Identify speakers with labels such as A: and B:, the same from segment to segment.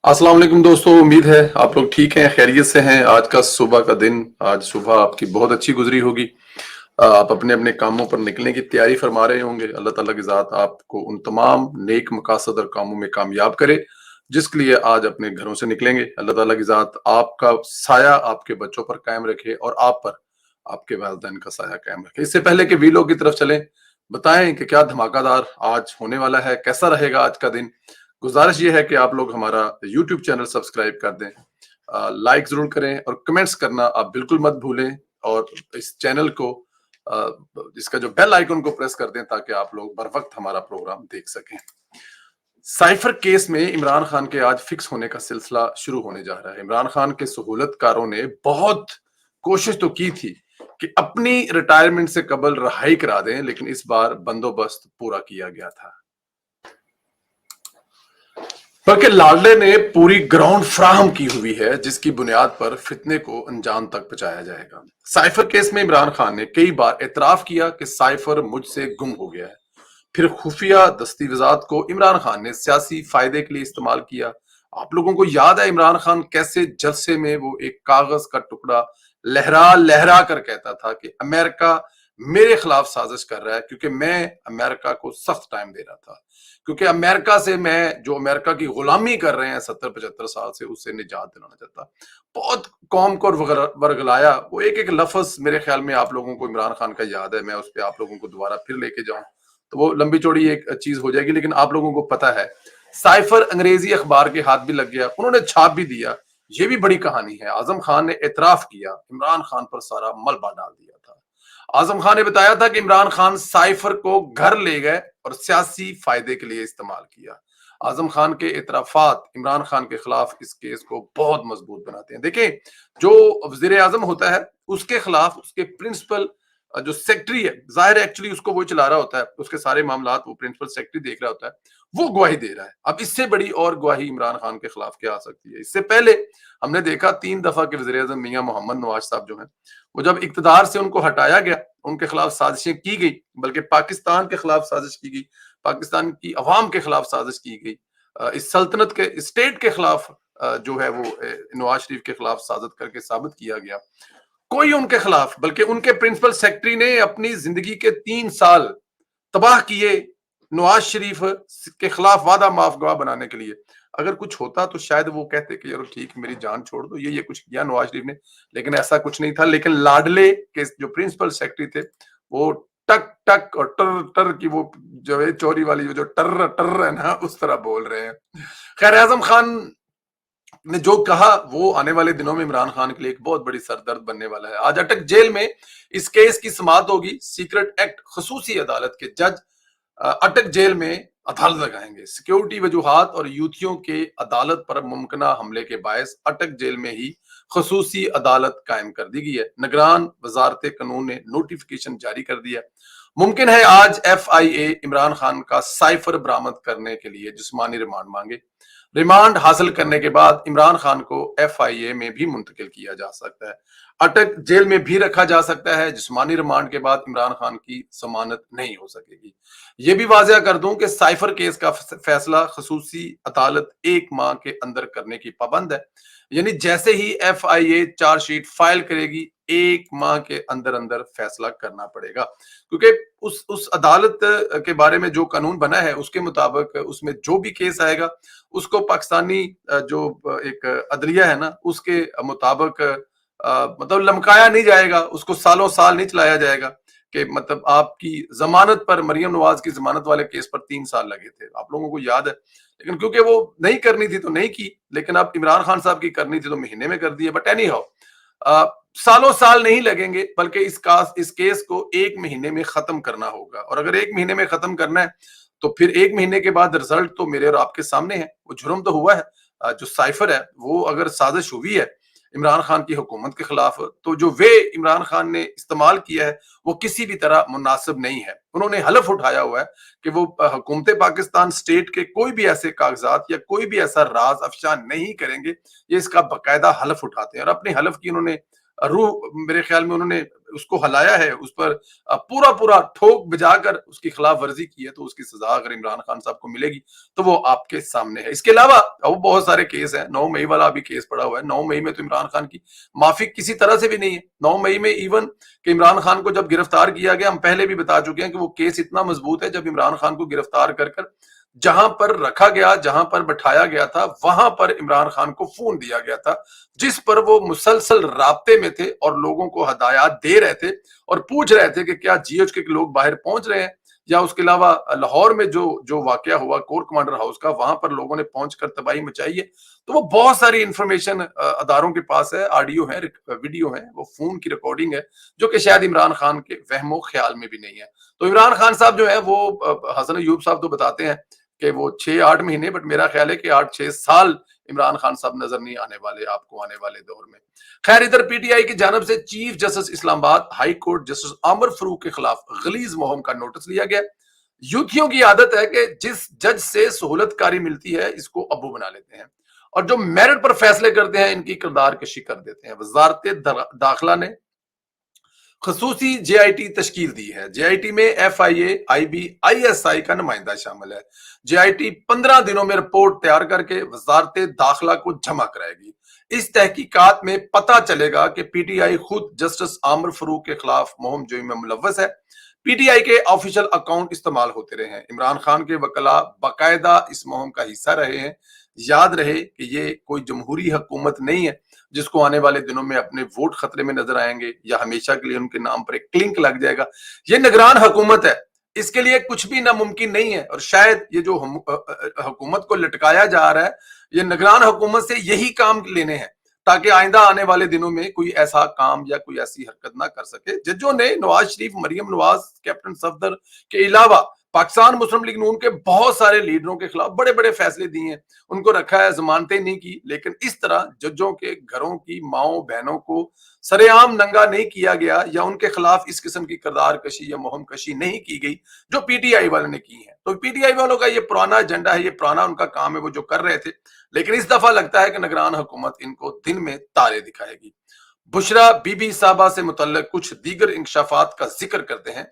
A: अस्सलाम वालेकुम दोस्तों, उम्मीद है आप लोग ठीक हैं, खैरियत से हैं। आज का सुबह का दिन, आज सुबह आपकी बहुत अच्छी गुजरी होगी। आप अपने अपने कामों पर निकलने की तैयारी फरमा रहे होंगे। अल्लाह ताला की ज़ात आपको उन तमाम नेक मकासद और कामों में कामयाब करे जिसके लिए आज अपने घरों से निकलेंगे। अल्लाह ताला की ज़ात आपका साया आपके बच्चों पर कायम रखे और आप पर आपके वालिदैन का साया कायम रखे। इससे पहले कि वीलॉग की तरफ चलें, बताएं कि क्या धमाकेदार आज होने वाला है, कैसा रहेगा आज का दिन। गुजारिश ये है कि आप लोग हमारा यूट्यूब चैनल सब्सक्राइब कर दें, लाइक जरूर करें और कमेंट्स करना आप बिल्कुल मत भूलें। और इस चैनल को इसका जो बेल आइकन को प्रेस कर दें ताकि आप लोग बर वक्त हमारा प्रोग्राम देख सकें। साइफर केस में इमरान खान के आज फिक्स होने का सिलसिला शुरू होने जा रहा है। इमरान खान के सहूलतकारों ने बहुत कोशिश तो की थी कि अपनी रिटायरमेंट से कबल रिहाई करा दें, लेकिन इस बार बंदोबस्त पूरा किया गया था। बल्कि लाडले ने पूरी ग्राउंड फ्राहम की हुई है जिसकी बुनियाद पर फितने को अंजाम तक पहुंचाया जाएगा। साइफर केस में इमरान खान ने कई बार एतराफ किया कि साइफर मुझसे गुम हो गया है। फिर खुफिया दस्तावेजात को इमरान खान ने सियासी फायदे के लिए इस्तेमाल किया। आप लोगों को याद है इमरान खान कैसे जलसे में वो एक कागज का टुकड़ा लहरा लहरा कर कहता था कि अमेरिका मेरे खिलाफ साजिश कर रहा है क्योंकि मैं अमेरिका को सख्त टाइम दे रहा था, क्योंकि अमेरिका से मैं जो अमेरिका की गुलामी कर रहे हैं 70-75 साल से उससे निजात दिलाना चाहता। बहुत कौम को वर्गलाया। वो एक एक लफ्ज मेरे ख्याल में आप लोगों को इमरान खान का याद है। मैं उस पर आप लोगों को दोबारा फिर लेके जाऊं तो वो लंबी चौड़ी एक चीज हो जाएगी, लेकिन आप लोगों को पता है साइफर अंग्रेजी अखबार के हाथ भी लग गया, उन्होंने छाप भी दिया। ये भी बड़ी कहानी है। आजम खान ने एतराफ किया, इमरान खान पर सारा मलबा डाल दिया था। आजम खान ने बताया था कि इमरान खान साइफर को घर ले गए और सियासी फायदे के लिए इस्तेमाल किया। आजम खान के इतराफात इमरान खान के खिलाफ इस केस को बहुत मजबूत बनाते हैं। देखिए, जो वजीर आजम होता है उसके खिलाफ उसके प्रिंसिपल जो सेक्रेटरी है, जाहिर है एक्चुअली उसको वो चला रहा होता है, उसके सारे मामला वो प्रिंसिपल सेक्रेटरी देख रहा होता है, वो गवाही दे रहा है। अब इससे बड़ी और गवाही इमरान खान के खिलाफ क्या आ सकती है। इससे पहले हमने देखा 3 दफा के वजीर आजम मियां मोहम्मद नवाज साहब जो है, वो जब इक्तदार से उनको हटाया गया, उनके खिलाफ साजिशें की गई, बल्कि पाकिस्तान के खिलाफ साजिश की गई, पाकिस्तान की अवाम के खिलाफ साजिश की गई, इस सल्तनत के स्टेट के खिलाफ जो है वो नवाज शरीफ के खिलाफ साजिश करके साबित किया गया। कोई उनके खिलाफ, बल्कि उनके प्रिंसिपल सेक्रेटरी ने अपनी जिंदगी के 3 साल तबाह किए नवाज शरीफ के खिलाफ वादा माफ गवाह बनाने के लिए। अगर कुछ होता तो शायद वो कहते कि यार ठीक मेरी जान छोड़ दो, ये कुछ किया नवाज शरीफ ने, लेकिन ऐसा कुछ नहीं था। लेकिन लाडले के जो प्रिंसिपल सेक्रेटरी थे वो टक टक और टर टर की वो जो है चोरी वाली जो टर टर है ना, उस तरह बोल रहे हैं। खैर, आजम खान ने जो कहा वो आने वाले दिनों में इमरान खान के लिए एक बहुत बड़ी सरदर्द बनने वाला है। आज अटक जेल में इस केस की समाअत होगी। सीक्रेट एक्ट खसूसी अदालत के जज अटक जेल में अदालत लगाएंगे। सिक्योरिटी वजूहात और यूथियों के अदालत पर मुमकिना हमले के बायस अटक जेल में ही खसूसी अदालत कायम कर दी गई है। निगरान वजारत कानून ने नोटिफिकेशन जारी कर दिया। मुमकिन है आज FIA इमरान खान का साइफर बरामद करने के लिए जिस्मानी रिमांड मांगे। रिमांड हासिल करने के बाद इमरान खान को FIA में भी मुंतकिल किया जा सकता है, अटक जेल में भी रखा जा सकता है। जिस्मानी रिमांड के बाद इमरान खान की जमानत नहीं हो सकेगी। ये भी वाजिया कर दूं कि साइफर केस का फैसला खसूसी अदालत 1 माह के अंदर करने की पाबंद है। यानी जैसे ही FIA चार्जशीट फाइल करेगी 1 माह के अंदर अंदर फैसला करना पड़ेगा, क्योंकि उस अदालत के बारे में जो कानून बना है उसके मुताबिक उसमें जो भी केस आएगा उसको पाकिस्तानी जो एक अदलिया है ना उसके मुताबिक मतलब लमकाया नहीं जाएगा, उसको सालों साल नहीं चलाया जाएगा। कि मतलब आपकी जमानत पर, मरियम नवाज की जमानत वाले केस पर 3 साल लगे थे, आप लोगों को याद है। लेकिन क्योंकि वो नहीं करनी थी तो नहीं की, लेकिन अब इमरान खान साहब की करनी थी तो महीने में कर दी है। बट एनी हाउ, सालों साल नहीं लगेंगे, बल्कि इस केस को 1 महीने में खत्म करना होगा। और अगर 1 महीने में खत्म करना है तो फिर 1 महीने के बाद रिजल्ट तो मेरे और आपके सामने है। वो जुर्म तो हुआ है, जो साइफर है वो अगर साजिश हुई है इमरान खान की हुकूमत के खिलाफ, तो जो वे इमरान खान ने इस्तेमाल किया है वो किसी भी तरह मुनासिब नहीं है। उन्होंने हलफ उठाया हुआ है कि वो हुकूमत पाकिस्तान स्टेट के कोई भी ऐसे कागजात या कोई भी ऐसा राज अफशा नहीं करेंगे। ये इसका बाकायदा हलफ उठाते हैं और अपने हलफ की उन्होंने रूह मेरे ख्याल में उन्होंने उसको हलाया है, उस पर पूरा पूरा ठोक बजाकर उसकी खिलाफ वर्जी की है, तो उसकी सजा अगर इमरान खान साहब को मिलेगी तो वो आपके सामने है। इसके अलावा वो बहुत सारे केस हैं, 9 मई वाला अभी केस पड़ा हुआ है। 9 मई में तो इमरान खान की माफी किसी तरह से भी नहीं है। 9 मई में इवन कि इमरान खान को जब गिरफ्तार किया गया, हम पहले भी बता चुके हैं कि वो केस इतना मजबूत है, जब इमरान खान को गिरफ्तार कर कर जहां पर रखा गया, जहां पर बैठाया गया था, वहां पर इमरान खान को फोन दिया गया था, जिस पर वो मुसलसल राब्ते में थे और लोगों को हदायत दे रहे थे और पूछ रहे थे कि क्या जीएचके के लोग बाहर पहुंच रहे हैं, या उसके अलावा लाहौर में जो जो वाकया हुआ कोर कमांडर हाउस का, वहां पर लोगों ने पहुंचकर तबाही मचाई है। तो वो बहुत सारी इंफॉर्मेशन अदारों के पास है, ऑडियो है, वीडियो है, वो फोन की रिकॉर्डिंग है, जो कि शायद इमरान खान के वहमो ख्याल में भी नहीं है। तो इमरान खान साहब जो है वो हसन अयूब साहब तो बताते हैं कि वो 6-8 महीने, बट मेरा ख्याल है कि 8-6 साल इमरान खान साहब नजर नहीं आने वाले आपको आने वाले दौर में। खैर, इधर पीटीआई की जानब से chief justice Islamabad high court justice Aamir Farooq के खिलाफ गलीज मुहिम का नोटिस लिया गया। यूथियों की आदत है कि जिस जज से सहूलतकारी मिलती है इसको अबू बना लेते हैं, और जो मेरिट पर फैसले करते हैं इनकी किरदार कशी कर देते हैं। वजारत दाखिला ने खसूसी जेआईटी तश्कील दी है। जेआईटी में एफआईए, आईबी, आईएसआई का नुमाइंदा शामिल है। जेआईटी 15 दिनों में रिपोर्ट तैयार करके वजारत दाखिला को जमा कराएगी। इस तहकीकात में पता चलेगा कि पीटीआई खुद जस्टिस आमिर फरूक के खिलाफ मुहिम जोई में मुलव्वस है। पीटीआई के ऑफिशियल अकाउंट इस्तेमाल होते रहे हैं। इमरान खान के वकला बाकायदा इस मुहिम का हिस्सा रहे हैं। याद रहे कि ये कोई जमहूरी हुकूमत नहीं है जिसको आने वाले दिनों में अपने वोट खतरे में नजर आएंगे या हमेशा के लिए उनके नाम पर एक क्लिंक लग जाएगा। ये निगरान हुकूमत है, इसके लिए कुछ भी नामुमकिन नहीं है। और शायद ये जो हुकूमत को लटकाया जा रहा है, ये निगरान हुकूमत से यही काम लेने हैं ताकि आइंदा आने वाले दिनों में कोई ऐसा काम या कोई ऐसी हरकत ना कर सके। जजों ने नवाज शरीफ, मरियम नवाज, कैप्टन सफदर के अलावा पाकिस्तान मुस्लिम लीग नून के बहुत सारे लीडरों के खिलाफ बड़े बड़े फैसले दिए हैं, उनको रखा है, जमानतें नहीं की, लेकिन इस तरह जजों के घरों की माओ बहनों को सरेआम नंगा नहीं किया गया या उनके खिलाफ इस किस्म की किरदार कशी या मुहिम कशी नहीं की गई जो पीटीआई वालों ने की है। तो पीटीआई वालों का ये पुराना एजेंडा है, ये पुराना उनका काम है, वो जो कर रहे थे, लेकिन इस दफा लगता है कि निगरान हुकूमत इनको दिन में तारे दिखाएगी। बुशरा बीबी साहबा से मुतल्लिक कुछ दीगर इंकशाफात का जिक्र करते हैं।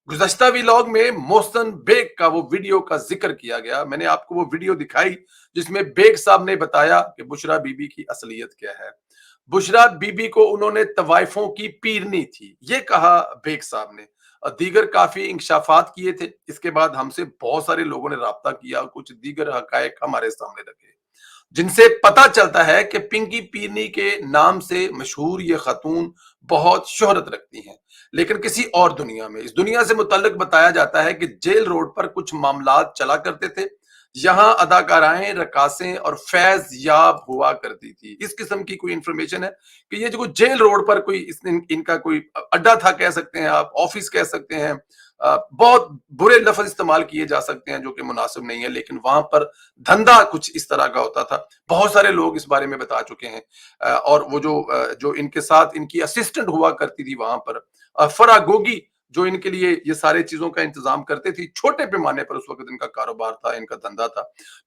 A: गुज़श्ता व्लॉग में मोहसन बेग का वो वीडियो का जिक्र किया गया। मैंने आपको वो वीडियो दिखाई जिसमें बेग साहब ने बताया कि बुशरा बीबी की असलियत क्या है। बुशरा बीबी को उन्होंने तवाइफों की पीरनी थी, ये कहा बेग साहब ने। दीगर काफी इंकशाफात किए थे। इसके बाद हमसे बहुत सारे लोगों ने राब्ता किया, कुछ दीगर हकायक हमारे सामने रखे, जिनसे पता चलता है कि पिंकी पीरनी के नाम से मशहूर ये खातून बहुत शोहरत रखती हैं, लेकिन किसी और दुनिया में। इस दुनिया से मुतल्लिक बताया जाता है कि जेल रोड पर कुछ मामलात चला करते थे, यहाँ अदाकाराएं, रकासें और फैज याब हुआ करती थी। इस किस्म की कोई इंफॉर्मेशन है कि ये जो जेल रोड पर कोई इनका कोई अड्डा था, कह सकते हैं आप, ऑफिस कह सकते हैं, बहुत बुरे लफ्ज इस्तेमाल किए जा सकते हैं जो कि मुनासिब नहीं है, लेकिन वहां पर धंधा कुछ इस तरह का होता था। बहुत सारे लोग इस बारे में बता चुके हैं। और वो जो इनके साथ इनकी असिस्टेंट हुआ करती थी वहां पर, फरागोगी, जो इनके लिए ये सारे चीजों का इंतजाम करते थी, छोटे पैमाने पर उस वक्त इनका कारोबार था, इनका धंधा था।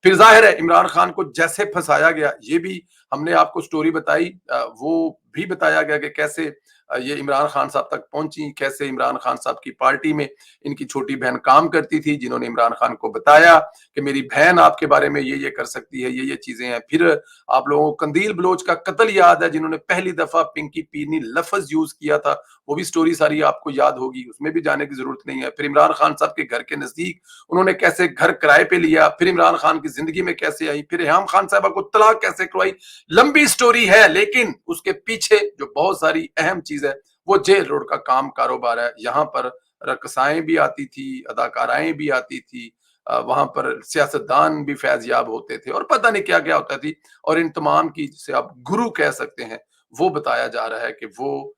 A: फिर जाहिर है इमरान खान को जैसे फंसाया गया, ये भी हमने आपको स्टोरी बताई, वो भी बताया गया कि कैसे ये इमरान खान साहब तक पहुंची, कैसे इमरान खान साहब की पार्टी में इनकी छोटी बहन काम करती थी, जिन्होंने इमरान खान को बताया कि मेरी बहन आपके बारे में ये कर सकती है, ये चीजें हैं। फिर आप लोगों को कंदील बलोच का कत्ल याद है, जिन्होंने पहली दफा पिंकी पीरनी लफ्ज यूज किया था, वो भी स्टोरी सारी आपको याद होगी, उसमें भी जाने की जरूरत नहीं है। फिर इमरान खान साहब के घर के नजदीक उन्होंने कैसे घर किराए पे लिया, फिर इमरान खान की जिंदगी में कैसे आई, फिर रेहाम खान साहबा को तलाक कैसे करवाई, लंबी स्टोरी है। लेकिन उसके पीछे जो बहुत सारी अहम चीज है वो जेल रोड का काम कारोबार है। यहाँ पर रकसाएं भी आती थी, अदाकाराएं भी आती थी, वहां पर सियासतदान भी फैजयाब होते थे, और पता नहीं क्या क्या होता थी। और इन तमाम की, जिसे आप गुरु कह सकते हैं, वो बताया जा रहा है कि वो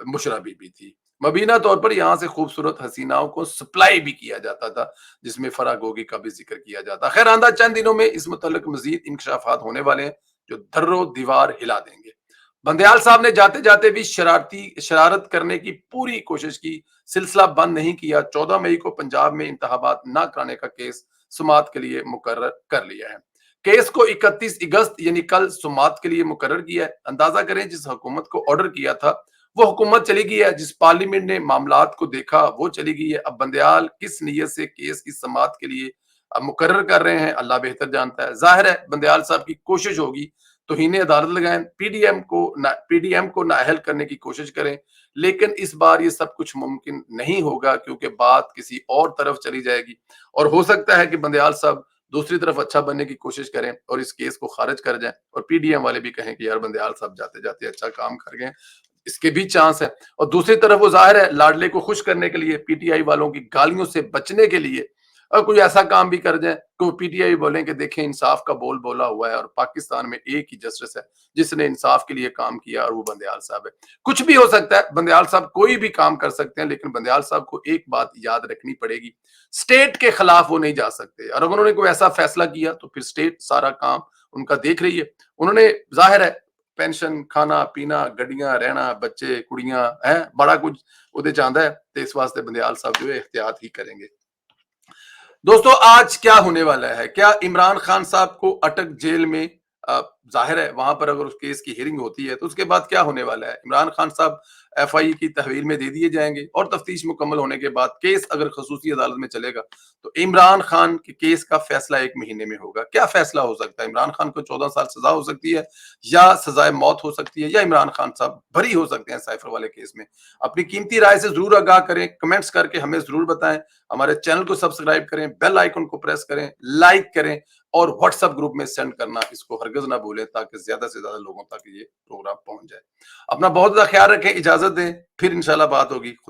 A: मुशरा बीबी थी। मबीना तौर पर यहाँ से खूबसूरत हसीनाओं को सप्लाई भी किया जाता था, जिसमें फरागोगी का भी जिक्र किया जाता। खैर, आंदा चंद दिनों में इस मुतल्लिक मजीद इंकशाफात होने वाले हैं जो दर्रो दीवार हिला देंगे। बंदयाल साहब ने जाते जाते भी शरारत करने की पूरी कोशिश की, सिलसिला बंद नहीं किया। 14 मई को पंजाब में इंतखाबात न कराने का केस समाअत के लिए मुकर्रर कर लिया है। केस को 31 अगस्त यानी कल सुमात के लिए मुकर्रर किया है। अंदाजा करें जिस हुकूमत को ऑर्डर किया था वो हुकूमत चली गई है, जिस पार्लियामेंट ने मामलात को देखा वो चली गई है। अब बंदयाल किस नीयत से केस की समाअत के लिए मुकर्रर कर रहे हैं अल्लाह बेहतर जानता है। जाहिर है बंदयाल साहब की कोशिश होगी तौहीन अदालत लगाएं, पीडीएम को नाअहल करने की कोशिश करें, लेकिन इस बार ये सब कुछ मुमकिन नहीं होगा क्योंकि बात किसी और तरफ चली जाएगी और हो सकता है कि बंदयाल साहब दूसरी तरफ अच्छा बनने की कोशिश करें और इस केस को खारिज कर जाएं और पीडीएम वाले भी कहें कि यार बंदयाल साहब जाते जाते अच्छा काम कर गए, इसके भी चांस है। और दूसरी तरफ वो जाहिर है लाडले को खुश करने के लिए, पीटीआई वालों की गालियों से बचने के लिए और कोई ऐसा काम भी कर जाए तो पीटीआई बोलें कि देखें इंसाफ का बोल बोला हुआ है और पाकिस्तान में एक ही जस्टिस है जिसने इंसाफ के लिए काम किया और वो बंदयाल साहब है। कुछ भी हो सकता है, बंदयाल साहब कोई भी काम कर सकते हैं, लेकिन बंदयाल साहब को एक बात याद रखनी पड़ेगी, स्टेट के खिलाफ वो नहीं जा सकते और अगर उन्होंने कोई ऐसा फैसला किया तो फिर स्टेट सारा काम उनका देख रही है। उन्होंने जाहिर है पेंशन, खाना पीना, गड्डियां, रहना, बच्चे कुड़ियां है बड़ा कुछ उहदे चाहता है तो इस वास्ते बंदयाल साहब जो है एहतियात ही करेंगे। दोस्तों आज क्या होने वाला है, क्या इमरान खान साहब को अटक जेल में जाहिर है वहां पर अगर उस केस की हियरिंग होती है तो उसके बाद क्या होने वाला है, इमरान खान साहब एफआई की तहवील में दे दिए जाएंगे और तफ्तीश मुकम्मल होने के बाद केस अगर खसूसी अदालत में चलेगा तो इमरान खान के केस का फैसला 1 महीने में होगा। क्या फैसला हो सकता है, इमरान खान को 14 साल सजा हो सकती है या सजाए मौत हो सकती है या इमरान खान साहब बरी हो सकते हैं साइफर वाले केस में। अपनी कीमती राय से जरूर आगाह करें, कमेंट्स करके हमें जरूर बताएं, हमारे चैनल को सब्सक्राइब करें, बेल आइकन को प्रेस करें, लाइक करें और व्हाट्सएप ग्रुप में सेंड करना इसको हरगिज ना भूलें ताकि ज्यादा से ज्यादा लोगों तक ये प्रोग्राम पहुंच जाए। अपना बहुत ज्यादा ख्याल रखें, इजाजत दें, फिर इंशाल्लाह बात होगी।